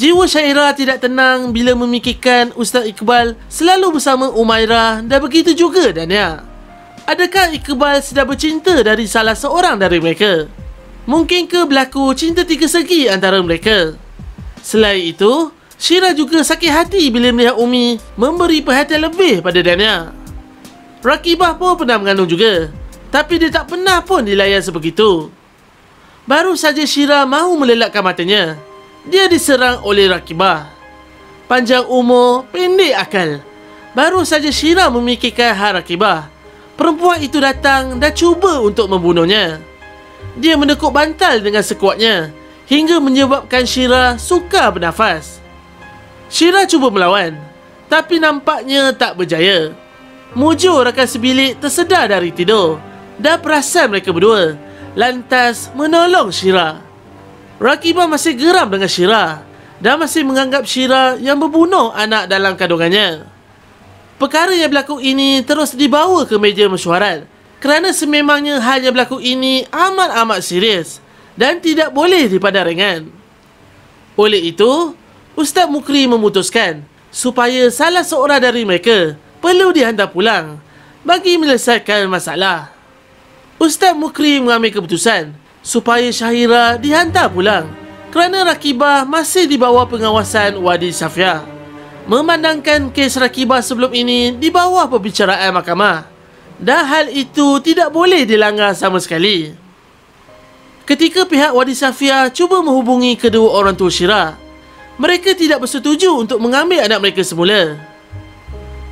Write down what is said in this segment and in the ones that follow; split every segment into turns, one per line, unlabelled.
Jiwa Syahira tidak tenang bila memikirkan Ustaz Iqbal selalu bersama Umairah dan begitu juga Dania. Adakah Iqbal sedang bercinta dari salah seorang dari mereka? Mungkinkah berlaku cinta tiga segi antara mereka? Selain itu, Syira juga sakit hati bila melihat Umi memberi perhatian lebih pada Dania. Rakibah pun pernah mengandung juga, tapi dia tak pernah pun dilayan sebegitu. Baru saja Syira mahu melelapkan matanya, dia diserang oleh Rakibah. Panjang umur, pendek akal. Baru saja Syira memikirkan hal Rakibah, perempuan itu datang dan cuba untuk membunuhnya. Dia menekuk bantal dengan sekuatnya hingga menyebabkan Syira sukar bernafas. Syira cuba melawan, tapi nampaknya tak berjaya. Mujur rakan sebilik tersedar dari tidur dan perasan mereka berdua, lantas menolong Syira. Rakibah masih geram dengan Syira dan masih menganggap Syira yang membunuh anak dalam kandungannya. Perkara yang berlaku ini terus dibawa ke meja mesyuarat kerana sememangnya hal yang berlaku ini amat-amat serius dan tidak boleh dipandang ringan. Oleh itu, Ustaz Mukri memutuskan supaya salah seorang dari mereka perlu dihantar pulang bagi menyelesaikan masalah. Ustaz Mukri mengambil keputusan supaya Syahira dihantar pulang kerana Rakibah masih di bawah pengawasan Wadi Safia. Memandangkan kes Rakibah sebelum ini di bawah perbicaraan mahkamah dan hal itu tidak boleh dilanggar sama sekali. Ketika pihak Wadi Safia cuba menghubungi kedua orang tua Syira, mereka tidak bersetuju untuk mengambil anak mereka semula.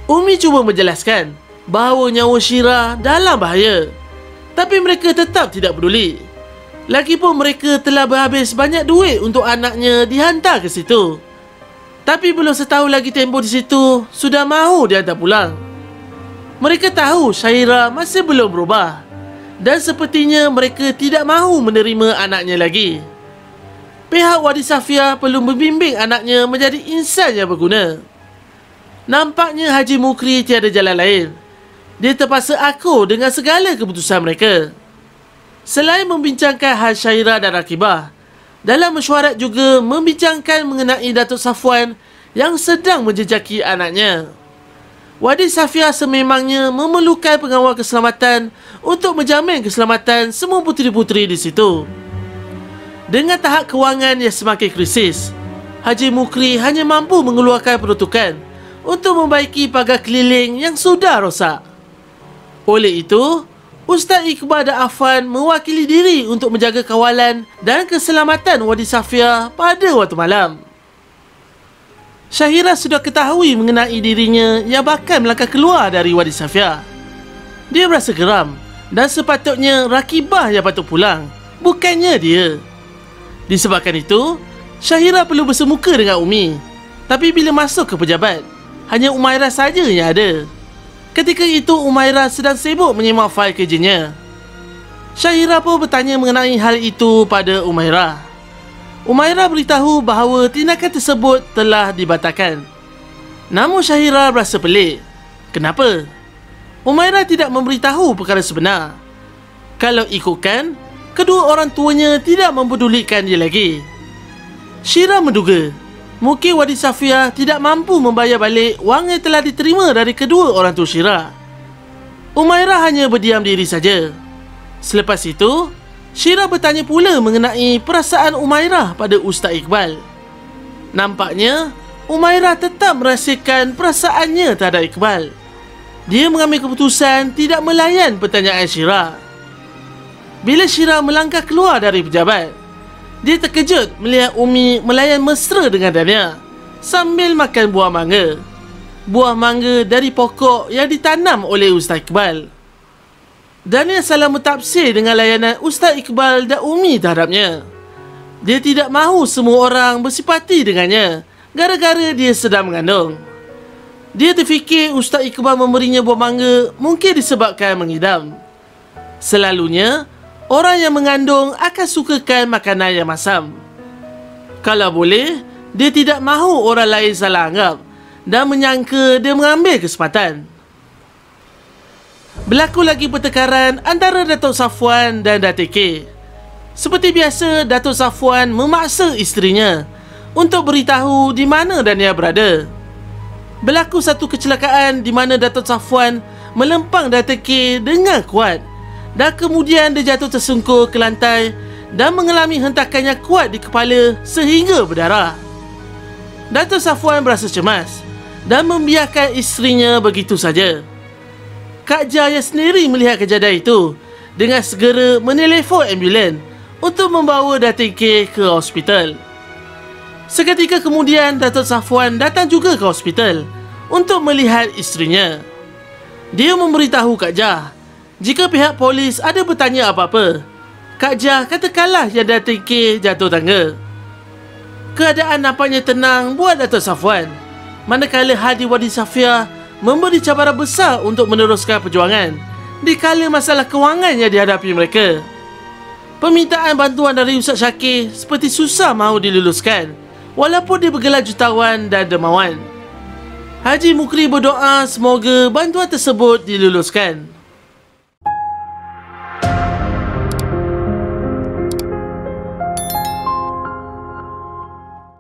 Umi cuba menjelaskan bahawa nyawa Syira dalam bahaya, tapi mereka tetap tidak peduli. Lagipun mereka telah berhabis banyak duit untuk anaknya dihantar ke situ. Tapi belum setahun lagi tempoh di situ, sudah mahu dihantar pulang. Mereka tahu Syahira masih belum berubah dan sepertinya mereka tidak mahu menerima anaknya lagi. Pihak Wadi Safia perlu membimbing anaknya menjadi insan yang berguna. Nampaknya Haji Mukri tiada jalan lain. Dia terpaksa akur dengan segala keputusan mereka. Selain membincangkan hal Syahira dan Rakibah, dalam mesyuarat juga membincangkan mengenai Datuk Safwan yang sedang menjejaki anaknya. Wadi Safia sememangnya memerlukan pengawal keselamatan untuk menjamin keselamatan semua puteri-puteri di situ. Dengan tahap kewangan yang semakin krisis, Haji Mukri hanya mampu mengeluarkan peruntukan untuk membaiki pagar keliling yang sudah rosak. Oleh itu, Ustaz Iqbal dan Afan mewakili diri untuk menjaga kawalan dan keselamatan Wadi Safia pada waktu malam. Syahira sudah ketahui mengenai dirinya yang bakal melangkah keluar dari Wadi Safia. Dia berasa geram dan sepatutnya Rakibah yang patut pulang, bukannya dia. Disebabkan itu, Syahira perlu bersemuka dengan Umi. Tapi bila masuk ke pejabat, hanya Umairah saja yang ada. Ketika itu Umairah sedang sibuk menyimak fail kerjanya. Syahira pun bertanya mengenai hal itu pada Umairah. Umairah beritahu bahawa tindakan tersebut telah dibatalkan. Namun Syahira berasa pelik. Kenapa? Umairah tidak memberitahu perkara sebenar. Kalau ikutkan, kedua orang tuanya tidak mempedulikan dia lagi. Syahira menduga mungkin Wadi Safia tidak mampu membayar balik wang yang telah diterima dari kedua orang tua Syahira. Umairah hanya berdiam diri saja. Selepas itu, Syahira bertanya pula mengenai perasaan Umairah pada Ustaz Iqbal. Nampaknya, Umairah tetap merahsiakan perasaannya terhadap Iqbal. Dia mengambil keputusan tidak melayan pertanyaan Syahira. Bila Syahira melangkah keluar dari pejabat, dia terkejut melihat Umi melayan mesra dengan Dania sambil makan buah mangga. Buah mangga dari pokok yang ditanam oleh Ustaz Iqbal. Dania salah mentafsir dengan layanan Ustaz Iqbal dan Umi terhadapnya. Dia tidak mahu semua orang bersipati dengannya gara-gara dia sedang mengandung. Dia terfikir Ustaz Iqbal memberinya buah mangga mungkin disebabkan mengidam. Selalunya, orang yang mengandung akan sukakan makanan yang masam. Kalau boleh, dia tidak mahu orang lain salah anggap dan menyangka dia mengambil kesempatan. Berlaku lagi pertengkaran antara Datuk Safwan dan Datuk K. Seperti biasa, Datuk Safwan memaksa isterinya untuk beritahu di mana Dania berada. Berlaku satu kecelakaan di mana Datuk Safwan melempang Datuk K dengan kuat dan kemudian dia jatuh tersungkur ke lantai dan mengalami hentakan yang kuat di kepala sehingga berdarah. Datuk Safwan berasa cemas dan membiarkan isterinya begitu saja. Kak Jaya sendiri melihat kejadian itu dengan segera menelefon ambulan untuk membawa Datuk K ke hospital. Seketika kemudian Datuk Safwan datang juga ke hospital untuk melihat isterinya. Dia memberitahu Kak Jah jika pihak polis ada bertanya apa-apa, Kak Jah katakanlah yang Datuk K jatuh tangga. Keadaan nampaknya tenang buat Datuk Safwan, manakala Hadi Wadi Safia memberi cabaran besar untuk meneruskan perjuangan dikala masalah kewangan yang dihadapi mereka. Permintaan bantuan dari Ustaz Syakir seperti susah mahu diluluskan walaupun dia bergelar jutawan dan dermawan. Haji Mukri berdoa semoga bantuan tersebut diluluskan.